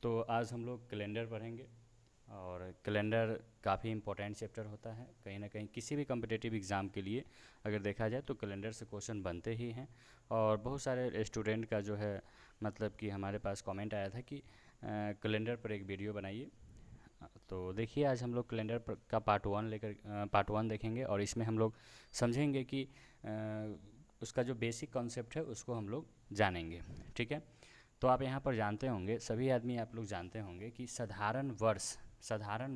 तो आज हम लोग कैलेंडर पढ़ेंगे और कैलेंडर काफ़ी इम्पोर्टेंट चैप्टर होता है। कहीं ना कहीं किसी भी कम्पिटिटिव एग्ज़ाम के लिए अगर देखा जाए तो कैलेंडर से क्वेश्चन बनते ही हैं। और बहुत सारे स्टूडेंट का जो है मतलब कि हमारे पास कमेंट आया था कि कैलेंडर पर एक वीडियो बनाइए। तो देखिए आज हम लोग कैलेंडर का पार्ट वन देखेंगे और इसमें हम लोग समझेंगे कि उसका जो बेसिक कॉन्सेप्ट है उसको हम लोग जानेंगे। ठीक है। तो आप यहाँ पर जानते होंगे, सभी आदमी आप लोग जानते होंगे कि साधारण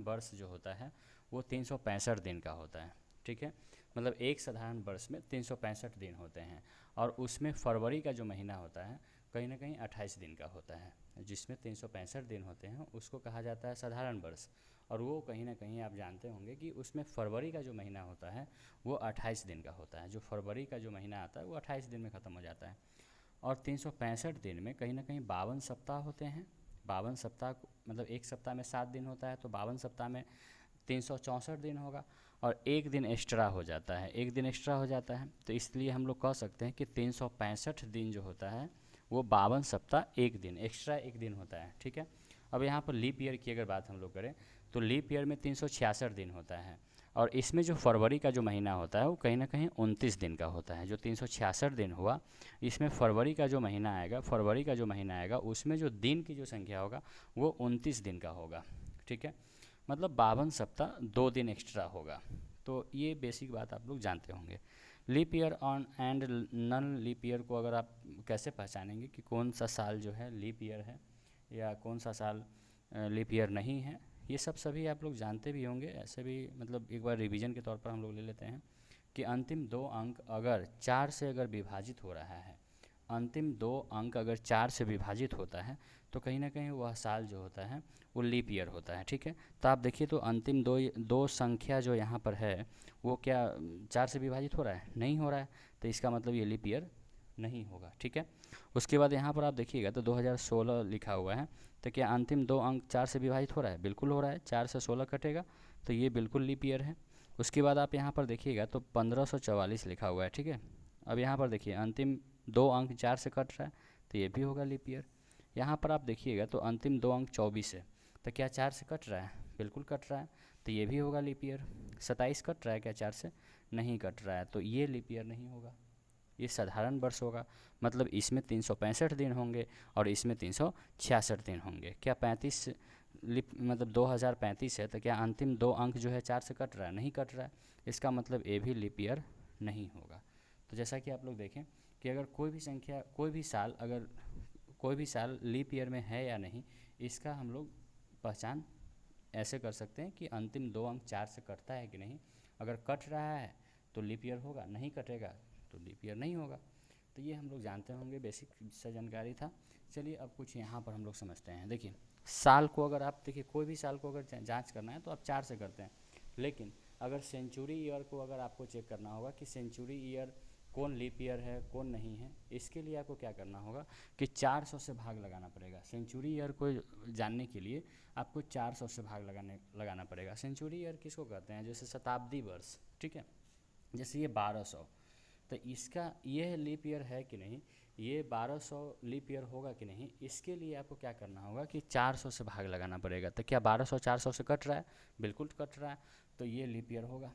वर्ष जो होता है वो 365 दिन का होता है। ठीक है। मतलब एक साधारण वर्ष में 365 दिन होते हैं और उसमें फरवरी का जो महीना होता है कहीं ना कहीं 28 दिन का होता है। जिसमें 365 दिन होते हैं उसको कहा जाता है साधारण वर्ष। और वो कहीं ना कहीं आप जानते होंगे कि उसमें फरवरी का जो महीना होता है वो 28 दिन का होता है। जो फरवरी का जो महीना आता है वो 28 दिन में ख़त्म हो जाता है। और 365 दिन में कहीं ना कहीं 52 सप्ताह होते हैं। 52 सप्ताह मतलब एक सप्ताह में 7 दिन होता है, तो 52 सप्ताह में 364 दिन होगा। और एक दिन एक्स्ट्रा हो जाता है, एक दिन एक्स्ट्रा हो जाता है, तो इसलिए हम लोग कह सकते हैं कि 365 दिन जो होता है वो 52 सप्ताह एक दिन एक्स्ट्रा एक दिन होता है। ठीक है। अब यहाँ पर लीप ईयर की अगर बात हम लोग करें तो लीप ईयर में 366 दिन होता है। और इसमें जो फरवरी का जो महीना होता है वो कहीं ना कहीं 29 दिन का होता है। जो 366 दिन हुआ, इसमें फरवरी का जो महीना आएगा उसमें जो दिन की जो संख्या होगा वो 29 दिन का होगा। ठीक है। मतलब 52 सप्ताह 2 दिन एक्स्ट्रा होगा। तो ये बेसिक बात आप लोग जानते होंगे। Leap year on and non leap year को अगर आप कैसे पहचानेंगे कि कौन सा साल जो है लीप ईयर है या कौन सा साल लीप ईयर नहीं है, ये सब सभी आप लोग जानते भी होंगे। ऐसे भी मतलब एक बार रिवीजन के तौर पर हम लोग ले लेते हैं कि अंतिम दो अंक अगर 4 से अगर विभाजित हो रहा है, अंतिम दो अंक अगर 4 से विभाजित होता है तो कहीं ना कहीं वह साल जो होता है वो लीप ईयर होता है। ठीक है। तो आप देखिए तो अंतिम दो दो संख्या जो यहाँ पर है वो क्या 4 से विभाजित हो रहा है? नहीं हो रहा है। तो इसका मतलब ये लीप ईयर नहीं होगा। ठीक है। उसके बाद यहाँ पर आप देखिएगा तो 2016 लिखा हुआ है, तो क्या अंतिम दो अंक 4 से विभाजित हो रहा है? बिल्कुल हो रहा है। 4 से 16 कटेगा तो ये बिल्कुल लीप ईयर है। उसके बाद आप यहाँ पर देखिएगा तो 1544 लिखा हुआ है। ठीक है। अब यहाँ पर देखिए अंतिम दो अंक 4 से कट रहा है तो ये भी होगा लीप ईयर। यहाँ पर आप देखिएगा तो अंतिम दो अंक 24 है, तो क्या 4 से कट रहा है? बिल्कुल कट रहा है, तो ये भी होगा लीप ईयर। 27 कट रहा है क्या 4 से? नहीं कट रहा है, तो ये लीप ईयर नहीं होगा, ये साधारण वर्ष होगा। मतलब इसमें 365 दिन होंगे और इसमें 366 दिन होंगे। क्या 35 लिप मतलब 2035 है, तो क्या अंतिम दो अंक जो है 4 से कट रहा है? नहीं कट रहा है, इसका मतलब ये भी लीप ईयर नहीं होगा। तो जैसा कि आप लोग देखें कि अगर कोई भी साल लीप ईयर में है या नहीं, इसका हम लोग पहचान ऐसे कर सकते हैं कि अंतिम दो अंक 4 से कटता है कि नहीं। अगर कट रहा है तो लीप ईयर होगा, नहीं कटेगा तो लीप ईयर नहीं होगा। तो ये हम लोग जानते होंगे, बेसिक सा जानकारी था। चलिए अब कुछ यहाँ पर हम लोग समझते हैं। देखिए साल को अगर आप देखिए कोई भी साल को अगर जांच करना है तो आप 4 से करते हैं, लेकिन अगर सेंचुरी ईयर को अगर आपको चेक करना होगा कि सेंचुरी ईयर कौन लीप ईयर है कौन नहीं है, इसके लिए आपको क्या करना होगा कि 400 से भाग लगाना पड़ेगा। सेंचुरी ईयर को जानने के लिए आपको 400 से भाग लगाना पड़ेगा। सेंचुरी ईयर किसको कहते हैं? जैसे शताब्दी वर्ष। ठीक है। जैसे ये 1200, तो इसका ये लीप ईयर है कि नहीं, ये 1200 लीप ईयर होगा कि नहीं, इसके लिए आपको क्या करना होगा कि 400 से भाग लगाना पड़ेगा। तो क्या 1200 400 से कट रहा है? बिल्कुल कट रहा है, तो ये लीप ईयर होगा।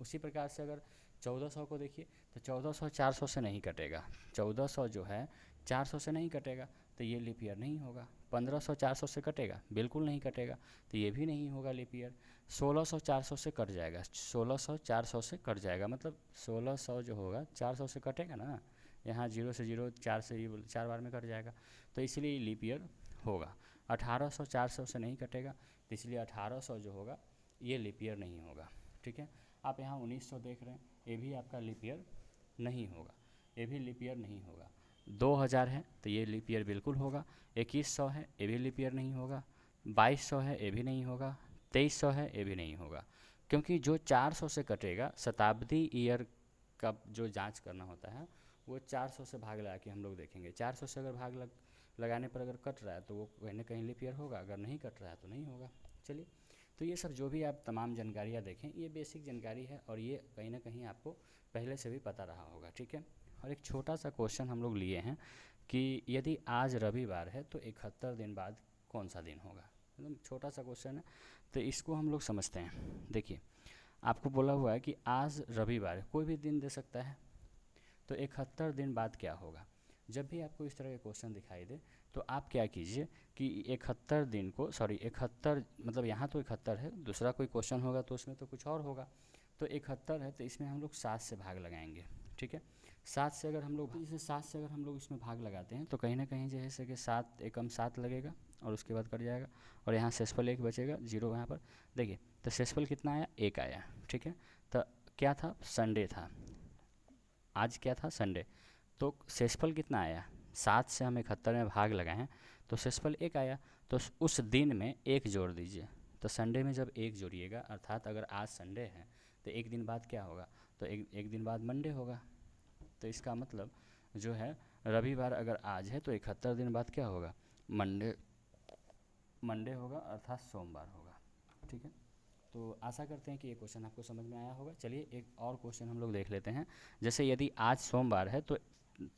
उसी प्रकार से अगर 1400 को देखिए तो 1400 400 से नहीं कटेगा, 1400 जो है 400 से नहीं कटेगा, तो ये लीप ईयर नहीं होगा। 1500 400 से कटेगा? बिल्कुल नहीं कटेगा, तो ये भी नहीं होगा लीप ईयर। 1600 400 से कट जाएगा, 1600 400 से कट जाएगा, मतलब 1600 जो होगा 400 से कटेगा ना, यहाँ जीरो से जीरो 4 से ये 4 बार में कट जाएगा, तो इसलिए लीप ईयर होगा। 1800 400 से नहीं कटेगा, तो इसलिए 1800 जो होगा ये लीप ईयर नहीं होगा। ठीक है। आप यहाँ 1900 देख रहे हैं, ये भी आपका लीप ईयर नहीं होगा, ये भी लीप ईयर नहीं होगा। 2000 है तो ये लीप ईयर बिल्कुल होगा। 2100 है ये भी लीप ईयर नहीं होगा। 2200 है ये भी नहीं होगा। 2300 है ये भी नहीं होगा, क्योंकि जो 400 से कटेगा, शताब्दी ईयर का जो जांच करना होता है वो 400 से भाग लगा के हम लोग देखेंगे। 400 से अगर लगाने पर अगर कट रहा है तो वो कहीं ना कहीं लीप ईयर होगा, अगर नहीं कट रहा है तो नहीं होगा। चलिए, तो ये सब जो भी आप तमाम जानकारियाँ देखें ये बेसिक जानकारी है और ये कहीं ना कहीं आपको पहले से भी पता रहा होगा। ठीक है। और एक छोटा सा क्वेश्चन हम लोग लिए हैं कि यदि आज रविवार है तो 71 दिन बाद कौन सा दिन होगा। एकदम छोटा सा क्वेश्चन है, तो इसको हम लोग समझते हैं। देखिए आपको बोला हुआ है कि आज रविवार है, कोई भी दिन दे सकता है, तो 71 दिन बाद क्या होगा। जब भी आपको इस तरह के क्वेश्चन दिखाई दे तो आप क्या कीजिए कि 71 दिन को, सॉरी 71 मतलब यहाँ तो 71 है, दूसरा कोई क्वेश्चन होगा तो उसमें तो कुछ और होगा। तो 71 है तो इसमें हम लोग 7 से भाग लगाएंगे, ठीक है। 7 से अगर हम लोग, जैसे 7 से अगर हम लोग इसमें भाग लगाते हैं तो कहीं ना कहीं जैसे कि 7 एकम 7 लगेगा और उसके बाद कट जाएगा और यहाँ शेषफल 1 बचेगा, 0 यहाँ पर। देखिए तो शेषफल कितना आया, 1 आया, ठीक है। तो क्या था, संडे था, आज क्या था, संडे। तो शेषफल कितना आया, 7 से हम 71 में भाग लगाए हैं तो शेषफल 1 आया। तो उस दिन में 1 जोड़ दीजिए। तो संडे में जब 1 जोड़िएगा, अर्थात अगर आज संडे है तो एक दिन बाद क्या होगा, तो एक दिन बाद मंडे होगा। तो इसका मतलब जो है रविवार अगर आज है तो 71 दिन बाद क्या होगा, मंडे होगा, अर्थात सोमवार होगा, ठीक है। तो आशा करते हैं कि ये क्वेश्चन आपको समझ में आया होगा। चलिए एक और क्वेश्चन हम लोग देख लेते हैं। जैसे यदि आज सोमवार है तो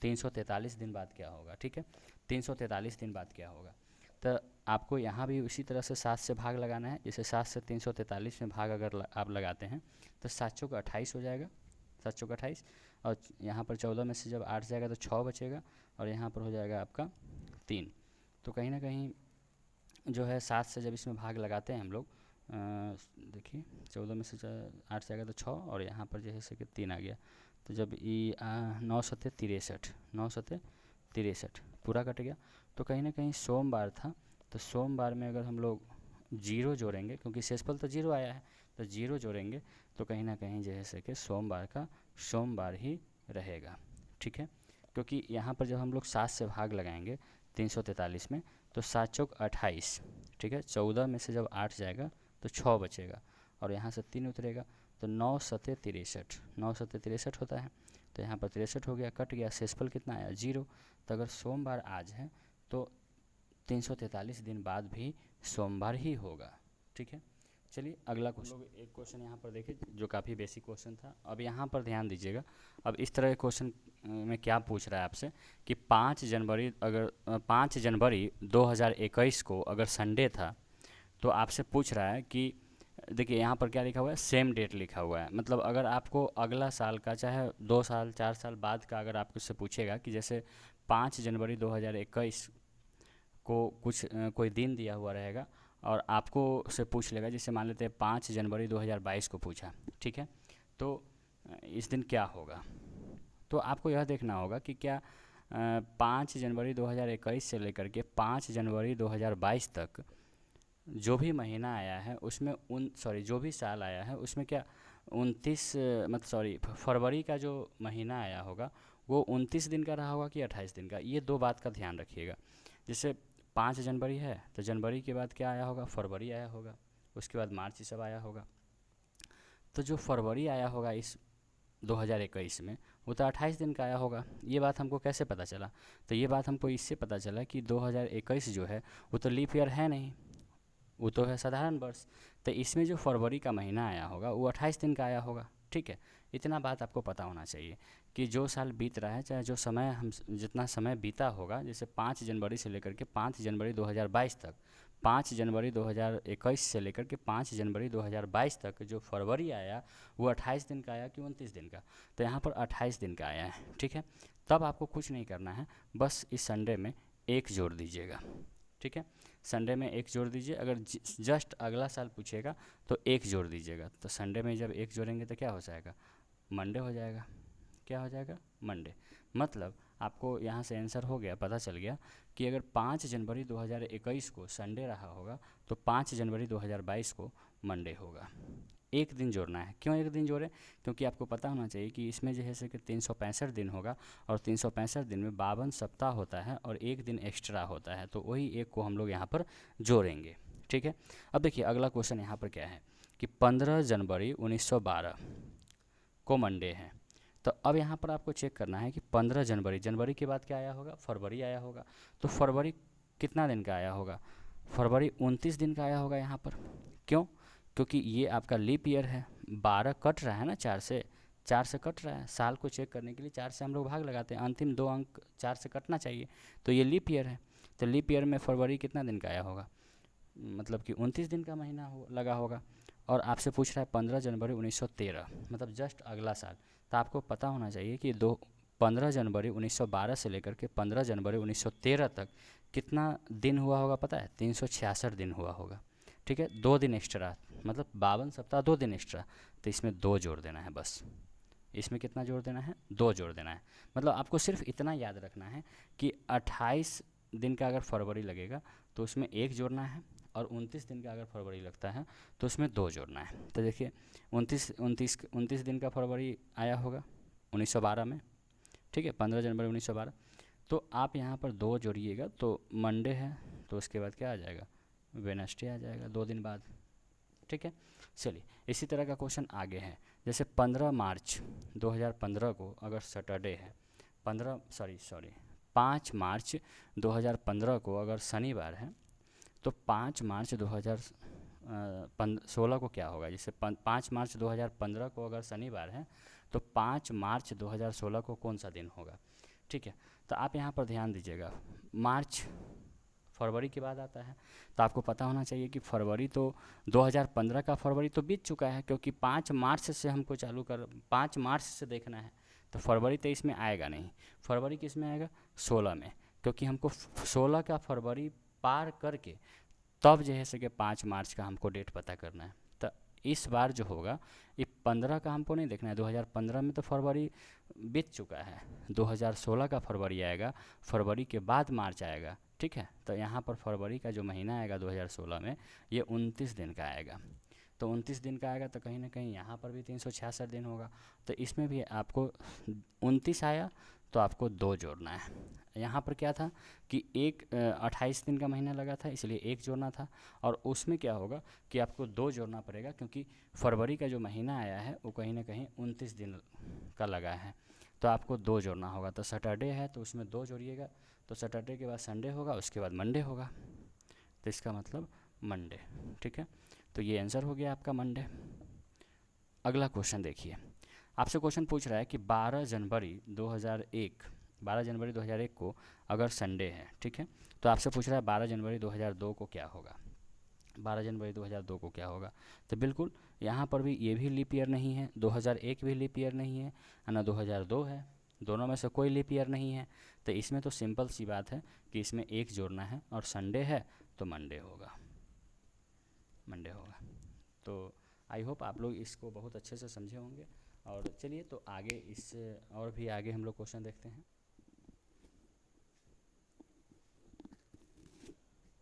343 दिन बाद क्या होगा, ठीक है। 343 दिन बाद क्या होगा, तो आपको यहाँ भी उसी तरह से 7 से भाग लगाना है। जैसे 7 से 343 में भाग अगर आप लगाते हैं तो 7 चौक 28 हो जाएगा, 7 चौक 28, और यहाँ पर 14 में से जब 8 जाएगा तो 6 बचेगा और यहाँ पर हो जाएगा आपका 3। तो कहीं ना कहीं जो है 7 से जब इसमें भाग लगाते हैं हम लोग, देखिए 14 में से 8 जाएगा तो 6 और यहाँ पर जो है कि 3 आ गया। तो जब ये 9 सत्ते 63, 9 सत्ते 63 पूरा कट गया। तो कहीं ना कहीं सोमवार था, तो सोमवार में अगर हम लोग 0 जोड़ेंगे, क्योंकि शेषफल तो 0 आया है, तो 0 जोड़ेंगे तो कहीं ना कहीं जैसे कि सोमवार का सोमवार ही रहेगा, ठीक है। क्योंकि यहाँ पर जब हम लोग 7 से भाग लगाएंगे 343 में तो 7 चौक 28, ठीक है। 14 में से जब 8 जाएगा तो 6 बचेगा और यहाँ से 3 उतरेगा, तो 9 सत्ते 63, 9 सत्ते 63 होता है। तो यहाँ पर 63 हो गया, कट गया, शेषफल कितना आया, 0। तो अगर सोमवार आज है तो 343 दिन बाद भी सोमवार ही होगा, ठीक है। चलिए अगला क्वेश्चन, लोग एक क्वेश्चन यहाँ पर देखिए जो काफ़ी बेसिक क्वेश्चन था। अब यहाँ पर ध्यान दीजिएगा, अब इस तरह के क्वेश्चन में क्या पूछ रहा है आपसे कि 5 जनवरी अगर 5 जनवरी 2021 को अगर संडे था तो आपसे पूछ रहा है कि देखिए यहाँ पर क्या लिखा हुआ है, सेम डेट लिखा हुआ है। मतलब अगर आपको अगला साल का, चाहे 2 साल 4 साल बाद का, अगर आपको उससे पूछेगा कि जैसे 5 जनवरी 2021 को कुछ कोई दिन दिया हुआ रहेगा और आपको से पूछ लेगा, जैसे मान लेते हैं 5 जनवरी 2022 को पूछा, ठीक है। तो इस दिन क्या होगा, तो आपको यह देखना होगा कि क्या 5 जनवरी 2021 से लेकर के 5 जनवरी 2022 तक जो भी महीना आया है उसमें जो भी साल आया है उसमें क्या 29 फरवरी का जो महीना आया होगा वो 29 दिन का रहा होगा कि 28 दिन का। ये 2 बात का ध्यान रखिएगा। जैसे 5 जनवरी है तो जनवरी के बाद क्या आया होगा, फरवरी आया होगा, उसके बाद मार्च, ये सब आया होगा। तो जो फरवरी आया होगा इस 2021 में वो तो 28 दिन का आया होगा। ये बात हमको कैसे पता चला, तो ये बात हमको इससे पता चला कि 2021 जो है वो तो लीप ईयर है नहीं, वो तो है साधारण वर्ष। तो इसमें जो फरवरी का महीना आया होगा वो 28 दिन का आया होगा, ठीक है। इतना बात आपको पता होना चाहिए कि जो साल बीत रहा है, चाहे जो समय हम जितना समय बीता होगा, जैसे 5 जनवरी से लेकर के 5 जनवरी 2022 तक, 5 जनवरी 2021 से लेकर के 5 जनवरी 2022 तक जो फरवरी आया वो 28 दिन का आया कि 29 दिन का, तो यहाँ पर 28 दिन का आया है, ठीक है। तब आपको कुछ नहीं करना है, बस इस संडे में 1 जोड़ दीजिएगा, ठीक है। संडे में 1 जोड़ दीजिए। अगर जस्ट अगला साल पूछेगा तो 1 जोड़ दीजिएगा। तो संडे में जब 1 जोड़ेंगे तो क्या हो जाएगा, मंडे हो जाएगा। क्या हो जाएगा, मंडे। मतलब आपको यहाँ से आंसर हो गया, पता चल गया कि अगर 5 जनवरी 2021 को संडे रहा होगा तो 5 जनवरी 2022 को मंडे होगा। 1 दिन जोड़ना है। क्यों 1 दिन जोड़ें, क्योंकि आपको पता होना चाहिए कि इसमें जो है से कि 365 दिन होगा और 365 दिन में 52 सप्ताह होता है और 1 दिन एक्स्ट्रा होता है, तो वही 1 को हम लोग यहाँ पर जोड़ेंगे, ठीक है। अब देखिए अगला क्वेश्चन यहाँ पर क्या है कि 15 जनवरी 1912 को मंडे है। तो अब यहाँ पर आपको चेक करना है कि 15 जनवरी के बाद क्या आया होगा, फरवरी आया होगा। तो फरवरी कितना दिन का आया होगा, फरवरी 29 दिन का आया होगा यहाँ पर। क्यों, क्योंकि ये आपका लीप ईयर है, 12 कट रहा है ना, 4 से कट रहा है। साल को चेक करने के लिए 4 से हम लोग भाग लगाते हैं, अंतिम 2 अंक 4 से कटना चाहिए, तो ये लीप ईयर है। तो लीप ईयर में फरवरी कितना दिन का आया होगा, मतलब कि 29 दिन का महीना लगा होगा। और आपसे पूछ रहा है 15 जनवरी 1913, मतलब जस्ट अगला साल। तो आपको पता होना चाहिए कि 15 जनवरी 1912 से लेकर के 15 जनवरी 1913 तक कितना दिन हुआ होगा पता है, 366 दिन हुआ होगा। ठीक है, 2 दिन एक्स्ट्रा, मतलब 52 सप्ताह 2 दिन एक्स्ट्रा, तो इसमें 2 जोड़ देना है बस। इसमें कितना जोड़ देना है, 2 जोड़ देना है। मतलब आपको सिर्फ इतना याद रखना है कि 28 दिन का अगर फरवरी लगेगा तो उसमें 1 जोड़ना है, और 29 दिन का अगर फरवरी लगता है तो उसमें 2 जोड़ना है। तो देखिए 29 दिन का फरवरी आया होगा 1912 में, ठीक है, 15 जनवरी 1912। तो आप यहाँ पर 2 जोड़िएगा तो मंडे है, तो उसके बाद क्या आ जाएगा, वेडनेसडे आ जाएगा 2 दिन बाद। ठीक है, चलिए इसी तरह का क्वेश्चन आगे है। जैसे 15 मार्च 2015 को अगर सैटरडे है, 5 मार्च 2015 को अगर शनिवार है, तो 5 मार्च 2016 को क्या होगा। जैसे 5 मार्च 2015 को अगर शनिवार है तो 5 मार्च 2016 को कौन सा दिन होगा। ठीक है, तो आप यहाँ पर ध्यान दीजिएगा, मार्च फरवरी के बाद आता है, तो आपको पता होना चाहिए कि फरवरी तो 2015 का फरवरी तो बीत चुका है, क्योंकि 5 मार्च से हमको 5 मार्च से देखना है, तो फरवरी 23 में आएगा नहीं। फरवरी किस में आएगा, 16 में, क्योंकि हमको 16 का फरवरी पार करके तब जो है सके 5 मार्च का हमको डेट पता करना है। तो इस बार जो होगा ये 15 का हमको नहीं देखना है, 2015 में तो फरवरी बीत चुका है, 2016 का फरवरी आएगा, फरवरी के बाद मार्च आएगा। ठीक है, तो यहाँ पर फरवरी का जो महीना आएगा 2016 में, ये 29 दिन का आएगा। तो 29 दिन का आएगा तो कहीं ना कहीं यहाँ पर भी 366 दिन होगा। तो इसमें भी आपको 29 आया तो आपको 2 जोड़ना है। यहाँ पर क्या था कि 28 दिन का महीना लगा था, इसलिए 1 जोड़ना था, और उसमें क्या होगा कि आपको 2 जोड़ना पड़ेगा, क्योंकि फरवरी का जो महीना आया है वो कहीं ना कहीं 29 दिन का लगा है, तो आपको 2 जोड़ना होगा। तो सैटरडे है तो उसमें 2 जोड़िएगा, तो सैटरडे के बाद संडे होगा, उसके बाद मंडे होगा, तो इसका मतलब मंडे। ठीक है, तो ये आंसर हो गया आपका मंडे। अगला क्वेश्चन देखिए, आपसे क्वेश्चन पूछ रहा है कि 12 जनवरी 2001 को अगर संडे है, ठीक है, तो आपसे पूछ रहा है 12 जनवरी 2002 को क्या होगा। 12 जनवरी 2002 को क्या होगा, तो बिल्कुल यहाँ पर भी ये भी लीप ईयर नहीं है, 2001 भी लीप ईयर नहीं है, ना 2002 है, दोनों में से कोई लीप ईयर नहीं है। तो इसमें तो सिंपल सी बात है कि इसमें 1 जोड़ना है, और संडे है तो मंडे होगा, मंडे होगा। तो आई होप आप लोग इसको बहुत अच्छे से समझे होंगे। और चलिए तो आगे इससे और भी आगे हम लोग क्वेश्चन देखते हैं।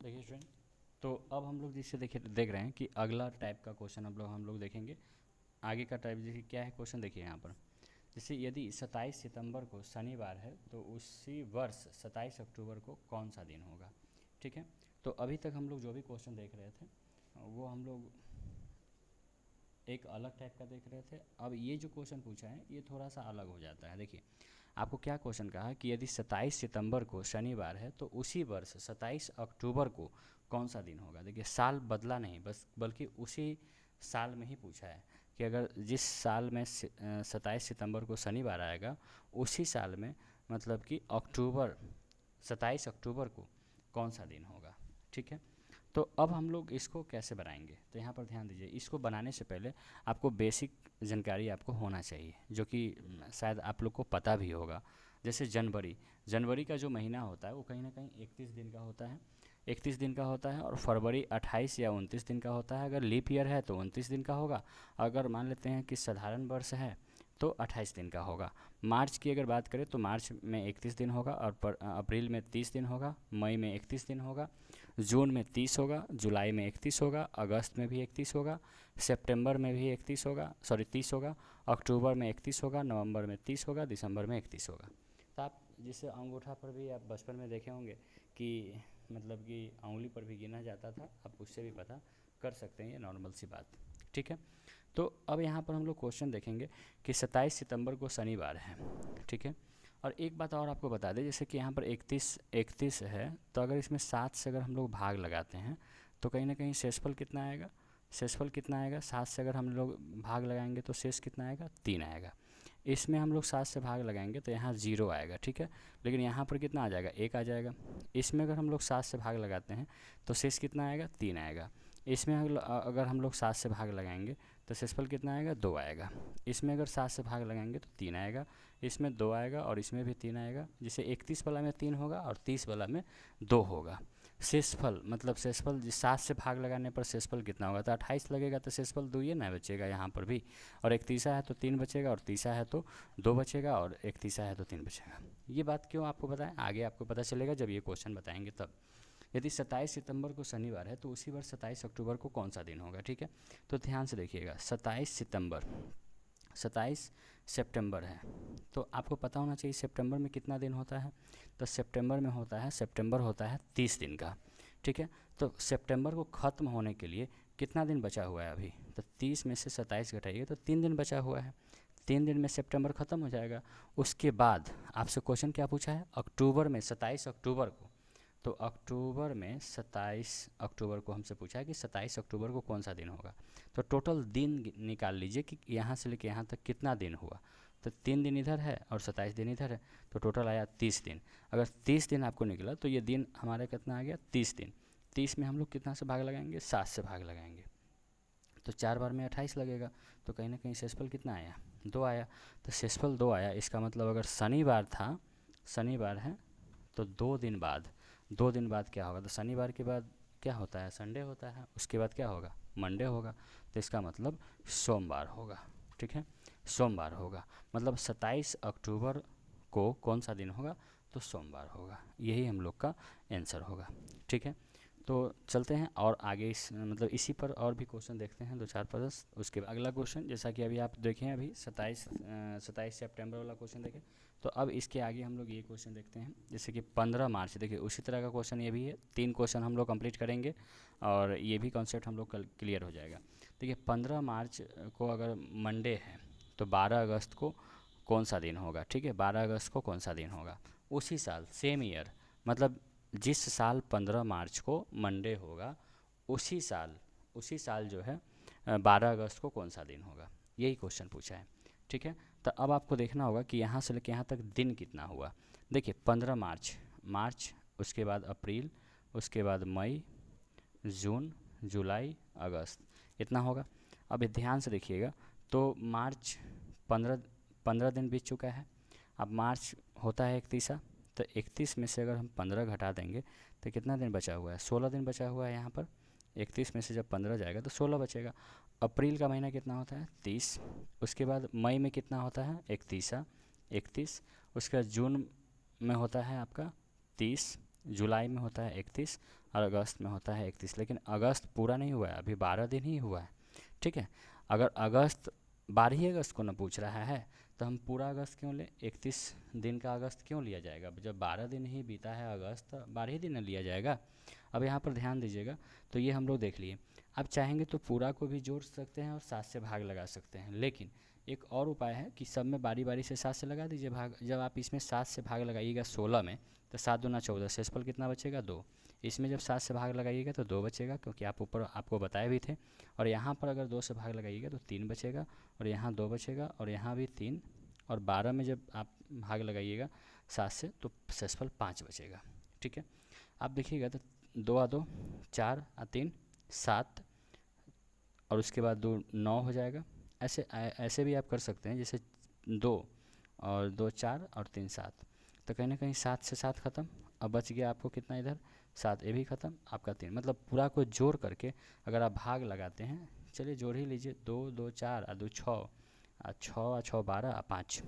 देखिए स्टूडेंट, तो अब हम लोग जिससे देख रहे हैं कि अगला टाइप का क्वेश्चन हम लोग देखेंगे। आगे का टाइप देखिए क्या है क्वेश्चन, देखिए यहाँ पर, जैसे यदि 27 सितंबर को शनिवार है तो उसी वर्ष 27 अक्टूबर को कौन सा दिन होगा। ठीक है, तो अभी तक हम लोग जो भी क्वेश्चन देख रहे थे वो हम लोग एक अलग टाइप का देख रहे थे। अब ये जो क्वेश्चन पूछा है ये थोड़ा सा अलग हो जाता है। देखिए आपको क्या क्वेश्चन कहा कि यदि 27 सितंबर को शनिवार है तो उसी वर्ष 27 अक्टूबर को कौन सा दिन होगा। देखिए साल बदला नहीं, बस बल्कि उसी साल में ही पूछा है कि अगर जिस साल में 27 सितंबर को शनिवार आएगा उसी साल में, मतलब कि 27 अक्टूबर को कौन सा दिन होगा। ठीक है, तो अब हम लोग इसको कैसे बनाएंगे, तो यहाँ पर ध्यान दीजिए, इसको बनाने से पहले आपको बेसिक जानकारी आपको होना चाहिए, जो कि शायद आप लोग को पता भी होगा। जैसे जनवरी का जो महीना होता है वो कहीं ना कहीं 31 दिन का होता है, 31 दिन का होता है, और फरवरी 28 या 29 दिन का होता है। अगर लीप ईयर है तो 29 दिन का होगा, अगर मान लेते हैं कि साधारण वर्ष है तो 28 दिन का होगा। मार्च की अगर बात करें तो मार्च में 31 दिन होगा, और अप्रैल में 30 दिन होगा, मई में 31 दिन होगा, जून में 30 होगा, जुलाई में 31 होगा, अगस्त में भी 31 होगा, सितंबर में भी 30 होगा, अक्टूबर में 31 होगा, नवंबर में 30 होगा, दिसंबर में 31 होगा। तो आप जिसे अंगूठा पर भी आप बचपन में देखे होंगे कि मतलब कि उंगली पर भी गिना जाता था, आप उससे भी पता कर सकते हैं, ये नॉर्मल सी बात। ठीक है, तो अब यहाँ पर हम लोग क्वेश्चन देखेंगे कि 27 सितंबर को शनिवार है। ठीक है, और एक बात और आपको बता दें, जैसे कि यहाँ पर 31 है, तो अगर इसमें 7 से अगर हम लोग भाग लगाते हैं तो कहीं ना कहीं शेषफल कितना आएगा, 7 से अगर हम लोग भाग लगाएंगे तो शेष कितना आएगा, 3 आएगा। इसमें हम लोग 7 से भाग लगाएंगे तो यहाँ 0 आएगा, ठीक है। लेकिन यहाँ पर कितना आ जाएगा, 1 आ जाएगा। इसमें अगर हम लोग 7 से भाग लगाते हैं तो शेष कितना आएगा, 3 आएगा। इसमें अगर हम लोग 7 से भाग लगाएंगे तो शेषफल कितना आएगा, 2 आएगा। इसमें अगर 7 से भाग लगाएंगे तो 3 आएगा, इसमें 2 आएगा और इसमें भी 3 आएगा। जिसे 31 वाला में 3 होगा और 30 वाला में 2 होगा। शेषफल मतलब शेषफल 7 से भाग लगाने पर शेषफल कितना होगा, तो 28 लगेगा, तो शेषफल 2 ही ना बचेगा यहाँ पर भी। और 31 है तो 3 बचेगा, और 30 है तो 2 बचेगा, और 31 है तो 3 बचेगा। ये बात क्यों आपको बताएं, आगे आपको पता चलेगा जब ये क्वेश्चन बताएंगे तब। यदि 27 सितंबर को शनिवार है तो उसी बार 27 अक्टूबर को कौन सा दिन होगा, ठीक है। तो ध्यान से देखिएगा, 27 सितंबर, 27 सितंबर है तो आपको पता होना चाहिए सितंबर में कितना दिन होता है। तो सितंबर में होता है, सितंबर होता है 30 दिन का, ठीक है। तो सितंबर को ख़त्म होने के लिए कितना दिन बचा हुआ है अभी, तो 30 में से 27 घटाइए तो 3 दिन बचा हुआ है। 3 दिन में सितंबर ख़त्म हो जाएगा। उसके बाद आपसे क्वेश्चन क्या पूछा है, अक्टूबर में 27 अक्टूबर को, तो अक्टूबर में 27 अक्टूबर को हमसे पूछा है कि 27 अक्टूबर को कौन सा दिन होगा। तो टोटल दिन निकाल लीजिए कि यहाँ से लेके यहाँ तक कितना दिन हुआ। तो 3 दिन इधर है और 27 दिन इधर है, तो टोटल आया 30 दिन। अगर 30 दिन आपको निकला तो ये दिन हमारा कितना आ गया, 30 दिन। 30 में हम लोग कितना से भाग लगाएंगे, 7 से भाग लगाएंगे, तो 4 बार में 28 लगेगा। तो कहीं ना कहीं शेषफल कितना आया, 2 आया। तो शेषफल 2 आया, इसका मतलब अगर शनिवार था, शनिवार है तो 2 दिन बाद, 2 दिन बाद क्या होगा, तो शनिवार के बाद क्या होता है, संडे होता है, उसके बाद क्या होगा, मंडे होगा। तो इसका मतलब सोमवार होगा, ठीक है, सोमवार होगा। मतलब 27 अक्टूबर को कौन सा दिन होगा, तो सोमवार होगा। यही हम लोग का आंसर होगा, ठीक है। तो चलते हैं और आगे मतलब इसी पर और भी क्वेश्चन देखते हैं, 2-4 प्रश्न। उसके बाद अगला क्वेश्चन, जैसा कि अभी आप देखें, अभी 27 सितंबर वाला क्वेश्चन देखें, तो अब इसके आगे हम लोग ये क्वेश्चन देखते हैं, जैसे कि 15 मार्च। देखिए उसी तरह का क्वेश्चन ये भी है, 3 क्वेश्चन हम लोग कंप्लीट करेंगे और ये भी कॉन्सेप्ट हम लोग कल क्लियर हो जाएगा। देखिए 15 मार्च को अगर मंडे है तो 12 अगस्त को कौन सा दिन होगा, ठीक है, 12 अगस्त को कौन सा दिन होगा। उसी साल, सेम ईयर, मतलब जिस साल 15 मार्च को मंडे होगा उसी साल जो है 12 अगस्त को कौन सा दिन होगा, यही क्वेश्चन पूछा है, ठीक है। तो अब आपको देखना होगा कि यहाँ से लेकर यहाँ तक दिन कितना हुआ। देखिए 15 मार्च, उसके बाद अप्रैल, उसके बाद मई, जून, जुलाई, अगस्त, इतना होगा। अब ध्यान से देखिएगा, तो मार्च 15 दिन बीत चुका है। अब मार्च होता है 31, तो 31 में से अगर हम 15 घटा देंगे तो कितना दिन बचा हुआ है, 16 दिन बचा हुआ है यहाँ पर। 31 में से जब 15 जाएगा तो 16 बचेगा। अप्रैल का महीना कितना होता है, 30। उसके बाद मई में कितना होता है, 31। उसके बाद जून में होता है आपका 30, जुलाई में होता है 31 और अगस्त में होता है 31। लेकिन अगस्त पूरा नहीं हुआ है, अभी 12 दिन ही हुआ है, ठीक है। अगर अगस्त 12 ही अगस्त को न पूछ रहा है तो हम पूरा अगस्त क्यों लें, 31 दिन का अगस्त क्यों लिया जाएगा, जब 12 दिन ही बीता है अगस्त, तो 12 ही दिन लिया जाएगा। अब यहाँ पर ध्यान दीजिएगा, तो ये हम लोग देख लिए। अब चाहेंगे तो पूरा को भी जोड़ सकते हैं और 7 से भाग लगा सकते हैं, लेकिन एक और उपाय है कि सब में बारी बारी से 7 से लगा दीजिए भाग। जब आप इसमें 7 से भाग लगाइएगा 16 में, तो 7 दूना 14, शेषफल कितना बचेगा, 2। इसमें जब 7 से भाग लगाइएगा तो 2 बचेगा, क्योंकि आप ऊपर आपको बताए भी थे। और यहाँ पर अगर 2 से भाग लगाइएगा तो 3 बचेगा, और यहाँ 2 बचेगा, और यहाँ भी 3, और 12 में जब आप भाग लगाइएगा 7 से तो शेषफल 5 बचेगा, ठीक है। आप देखिएगा तो 2 आ 2, 4 आ 3, 7, और उसके बाद 2 9 हो जाएगा। ऐसे भी आप कर सकते हैं, जैसे 2 और 2 4 और 3 7, तो कहीं ना कहीं 7 से 7 ख़त्म। अब बच गया आपको कितना इधर, 7, ये भी ख़त्म, आपका 3। मतलब पूरा को जोड़ करके अगर आप भाग लगाते हैं, चलिए जोड़ ही लीजिए, 2 2 4 आ 2 6 आ 6 12 आ 5,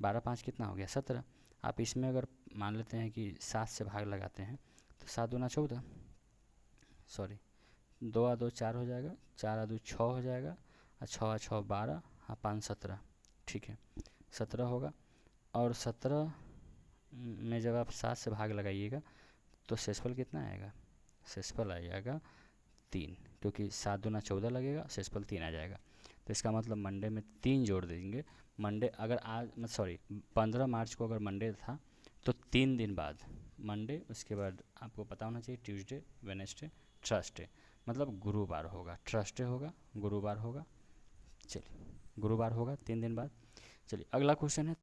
12 5 कितना हो गया, 17। आप इसमें अगर मान लेते हैं कि 7 से भाग लगाते हैं तो 7 दूना 14, सॉरी 2 आ 2 4 हो जाएगा, 4 आ 2 6 हो जाएगा, और 6 आ 6 12, हाँ 5 17, ठीक है, 17 होगा। और 17 में जब आप 7 से भाग लगाइएगा तो शेषफल कितना आएगा, शेषफल आ जाएगा 3, क्योंकि 7 दूना 14 लगेगा, शेषफल 3 आ जाएगा। तो इसका मतलब मंडे में 3 जोड़ देंगे। मंडे अगर आज, सॉरी 15 मार्च को अगर मंडे था तो 3 दिन बाद मंडे, उसके बाद आपको पता होना चाहिए ट्यूसडे, वेडनेसडे, थर्सडे, मतलब गुरुवार होगा, थर्सडे होगा, गुरुवार होगा, चलिए गुरुवार होगा 3 दिन बाद। चलिए अगला क्वेश्चन है